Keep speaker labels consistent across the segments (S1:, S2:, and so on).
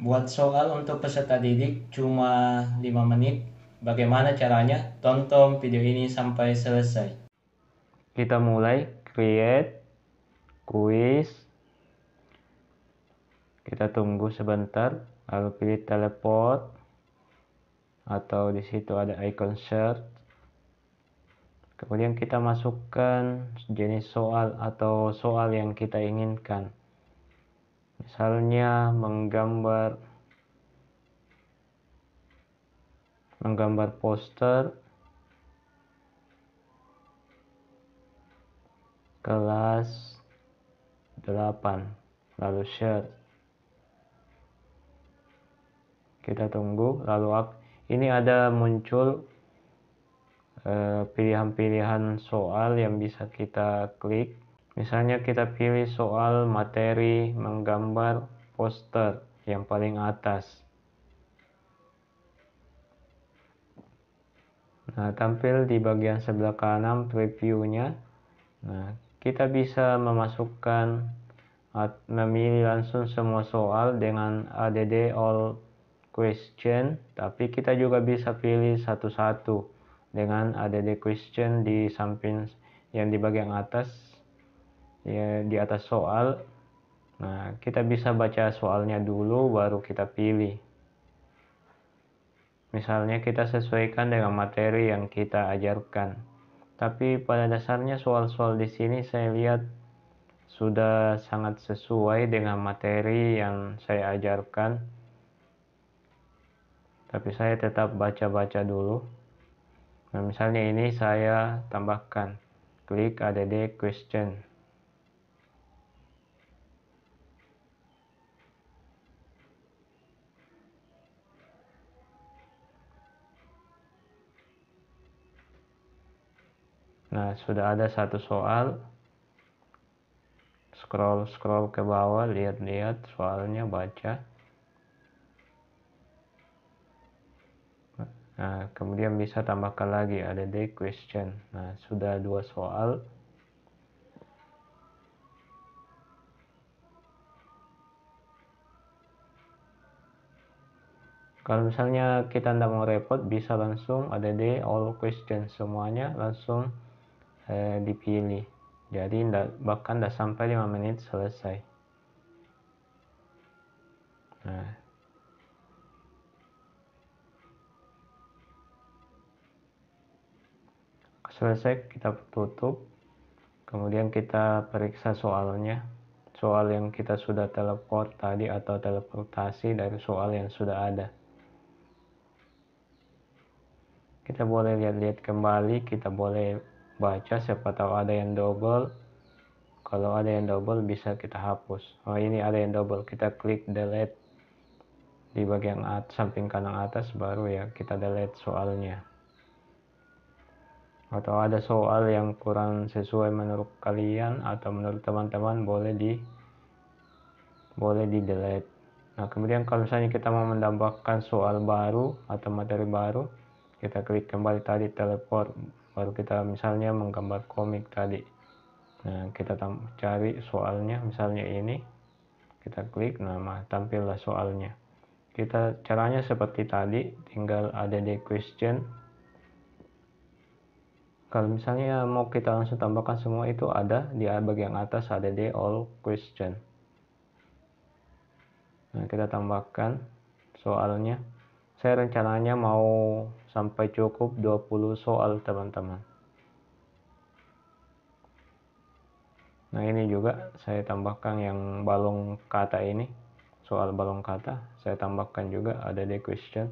S1: Buat soal untuk peserta didik cuma 5 menit. Bagaimana caranya? Tonton video ini sampai selesai. Kita mulai create quiz. Kita tunggu sebentar, lalu pilih teleport atau di situ ada icon search. Kemudian kita masukkan jenis soal atau soal yang kita inginkan. Misalnya menggambar poster kelas 8, lalu share. Kita tunggu, lalu ini ada muncul pilihan-pilihan soal yang bisa kita klik. Misalnya kita pilih soal materi menggambar poster yang paling atas. Nah, tampil di bagian sebelah kanan previewnya. Nah, kita bisa memilih langsung semua soal dengan add all question, tapi kita juga bisa pilih satu-satu dengan add question di samping yang di bagian atas, ya, di atas soal. Nah, kita bisa baca soalnya dulu baru kita pilih. Misalnya kita sesuaikan dengan materi yang kita ajarkan. Tapi pada dasarnya soal-soal di sini saya lihat sudah sangat sesuai dengan materi yang saya ajarkan. Tapi saya tetap baca-baca dulu. Nah, misalnya ini saya tambahkan, klik add question. Nah, sudah ada satu soal. Scroll ke bawah, lihat-lihat soalnya, baca. Nah, kemudian bisa tambahkan lagi add question. Nah, sudah 2 soal. Kalau misalnya kita tidak mau repot, bisa langsung add all question, semuanya langsung dipilih. Jadi bahkan tidak sampai 5 menit selesai. Nah, selesai, kita tutup. Kemudian kita periksa soalnya, soal yang kita sudah teleport tadi atau teleportasi dari soal yang sudah ada. Kita boleh lihat-lihat kembali, kita boleh baca, siapa tahu ada yang double. Kalau ada yang double bisa kita hapus. Oh, ini ada yang double, kita klik delete di bagian samping kanan atas, baru ya kita delete soalnya. Atau ada soal yang kurang sesuai menurut kalian atau menurut teman-teman, boleh di delete. Nah, kemudian kalau misalnya kita mau menambahkan soal baru atau materi baru, kita klik kembali tadi teleport, baru kita misalnya menggambar komik tadi. Nah, kita cari soalnya, misalnya ini, kita klik, nama, tampillah soalnya. Caranya seperti tadi, tinggal add question. Kalau misalnya mau kita langsung tambahkan semua, itu ada di bagian atas, add all question. Nah, kita tambahkan soalnya. Saya rencananya mau sampai cukup 20 soal, teman-teman. Nah, ini juga saya tambahkan yang balong kata ini, soal balong kata, saya tambahkan juga add question.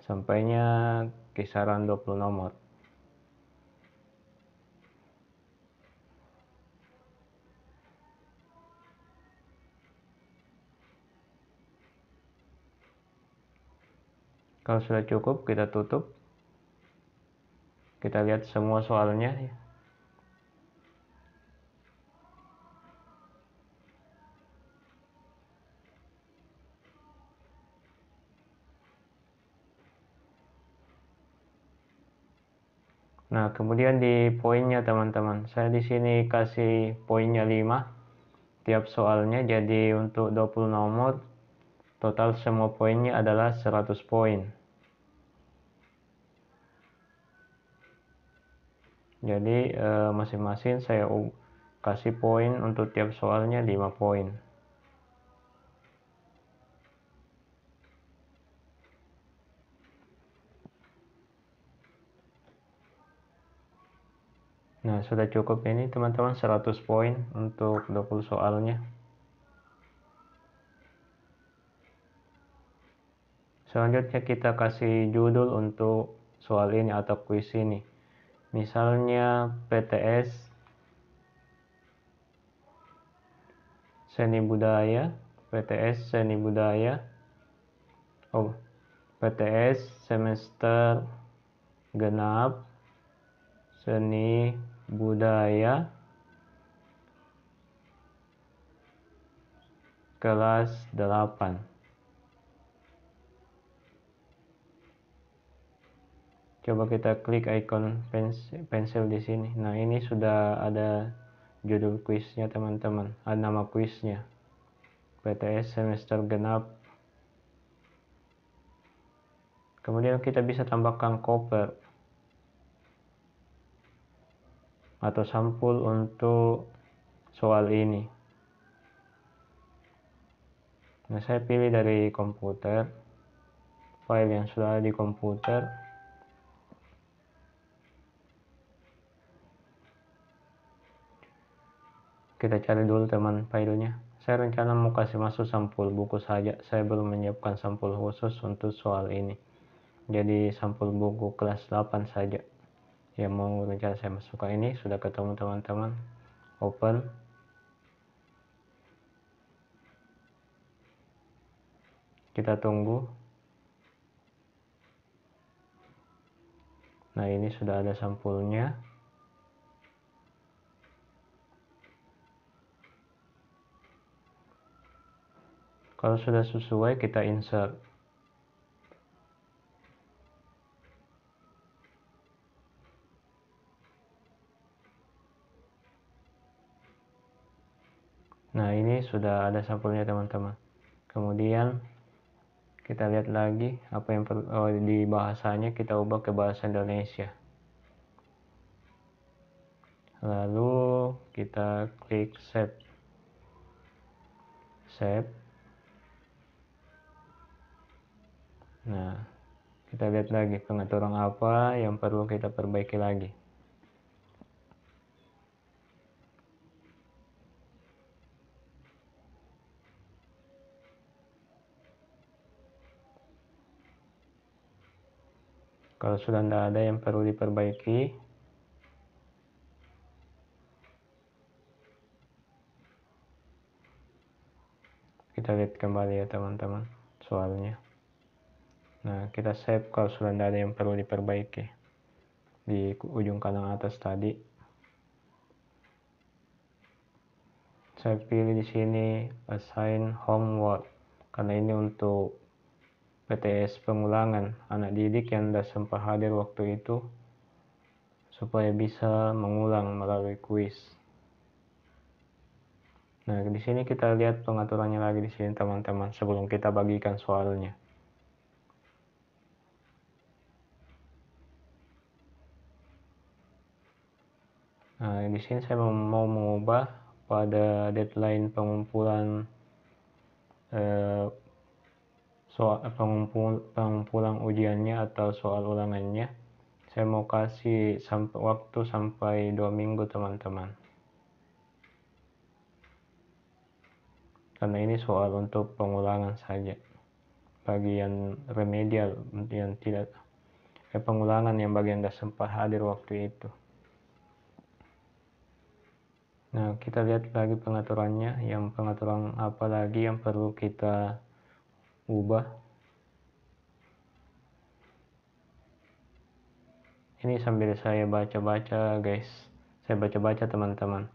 S1: Sampainya kisaran 20 nomor. Kalau sudah cukup, kita tutup. Kita lihat semua soalnya. Nah, kemudian di poinnya, teman-teman, saya di sini kasih poinnya 5 tiap soalnya. Jadi untuk 20 nomor total semua poinnya adalah 100 poin. Jadi masing-masing saya kasih poin untuk tiap soalnya 5 poin. Nah, sudah cukup ini teman-teman, 100 poin untuk 20 soalnya. Selanjutnya kita kasih judul untuk soal ini atau kuis ini. Misalnya PTS Seni Budaya, PTS Seni Budaya, PTS semester genap Seni Budaya kelas 8. Coba kita klik ikon pensil di sini. Nah, ini sudah ada judul kuisnya teman-teman, ada nama kuisnya, PTS semester genap. Kemudian kita bisa tambahkan cover atau sampul untuk soal ini. Nah, saya pilih dari komputer, file yang sudah ada di komputer. Kita cari dulu teman filenya. Saya rencana mau kasih masuk sampul buku saja, saya belum menyiapkan sampul khusus untuk soal ini. Jadi sampul buku kelas 8 saja yang mau rencana saya masukkan. Ini sudah ketemu teman-teman. Open. Kita tunggu. Nah, ini sudah ada sampulnya. Kalau sudah sesuai, kita insert. Nah, ini sudah ada sampulnya teman-teman. Kemudian kita lihat lagi apa yang di bahasanya, kita ubah ke bahasa Indonesia. Lalu kita klik save. Nah, kita lihat lagi pengaturan apa yang perlu kita perbaiki lagi. Kalau sudah tidak ada yang perlu diperbaiki, kita lihat kembali ya teman-teman soalnya. Nah, kita save kalau sudah tidak ada yang perlu diperbaiki di ujung kanan atas tadi. Saya pilih di sini assign homework karena ini untuk PTS pengulangan anak didik yang tidak sempat hadir waktu itu, supaya bisa mengulang melalui kuis. Nah, di sini kita lihat pengaturannya lagi di sini teman-teman sebelum kita bagikan soalnya. Nah, di sini saya mau mengubah pada deadline pengumpulan pengumpulan ujiannya atau soal ulangannya. Saya mau kasih waktu sampai 2 minggu teman-teman. Karena ini soal untuk pengulangan saja. Bagian remedial yang tidak pengulangan yang bagian tidak sempat hadir waktu itu. Nah, kita lihat lagi pengaturannya, yang pengaturan apa lagi yang perlu kita ubah. Ini sambil saya baca-baca guys, saya baca-baca teman-teman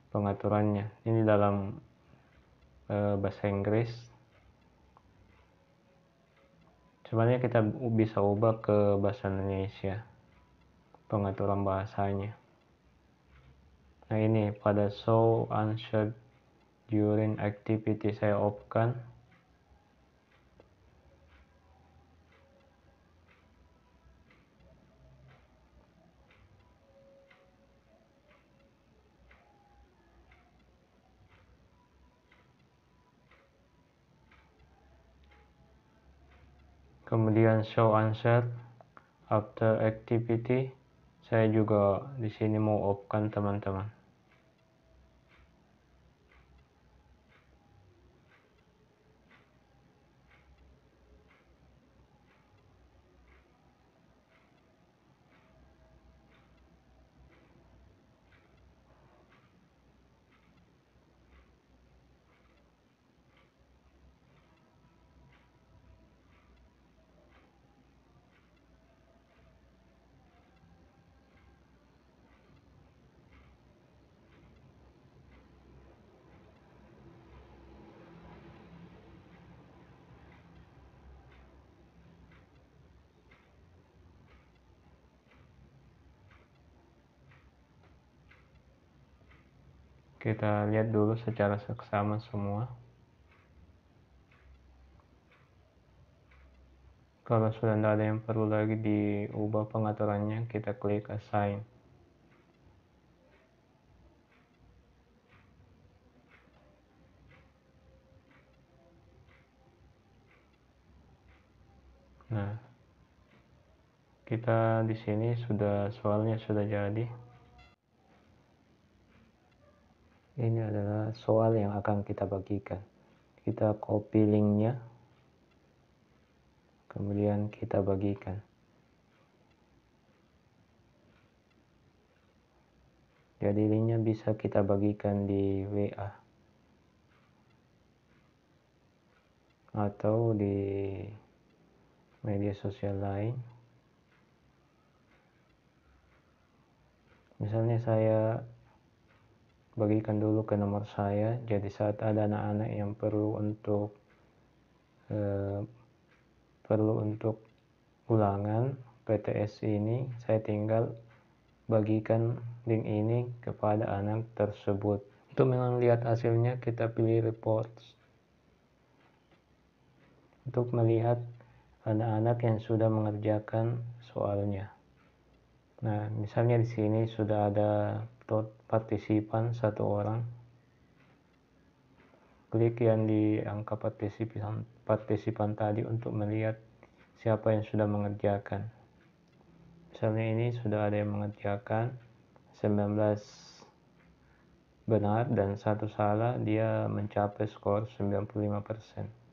S1: pengaturannya. Ini dalam bahasa Inggris. Sebenarnya kita bisa ubah ke bahasa Indonesia pengaturan bahasanya. Nah, ini pada show answer during activity saya off kan. Kemudian show answer after activity, saya juga di sini mau off-kan teman-teman. Kita lihat dulu secara seksama semua. Kalau sudah tidak ada yang perlu lagi diubah pengaturannya, kita klik assign. Nah, kita di sini soalnya sudah jadi. Ini adalah soal yang akan kita bagikan. Kita copy linknya, kemudian kita bagikan. Jadi linknya bisa kita bagikan di WA atau di media sosial lain. Misalnya saya bagikan dulu ke nomor saya, jadi saat ada anak-anak yang perlu untuk ulangan PTS ini, saya tinggal bagikan link ini kepada anak tersebut. Untuk melihat hasilnya, kita pilih reports untuk melihat anak-anak yang sudah mengerjakan soalnya. Nah, misalnya di sini sudah ada partisipan 1 orang. Klik yang di angka partisipan tadi untuk melihat siapa yang sudah mengerjakan. Misalnya ini sudah ada yang mengerjakan 19 benar dan 1 salah, dia mencapai skor 95%.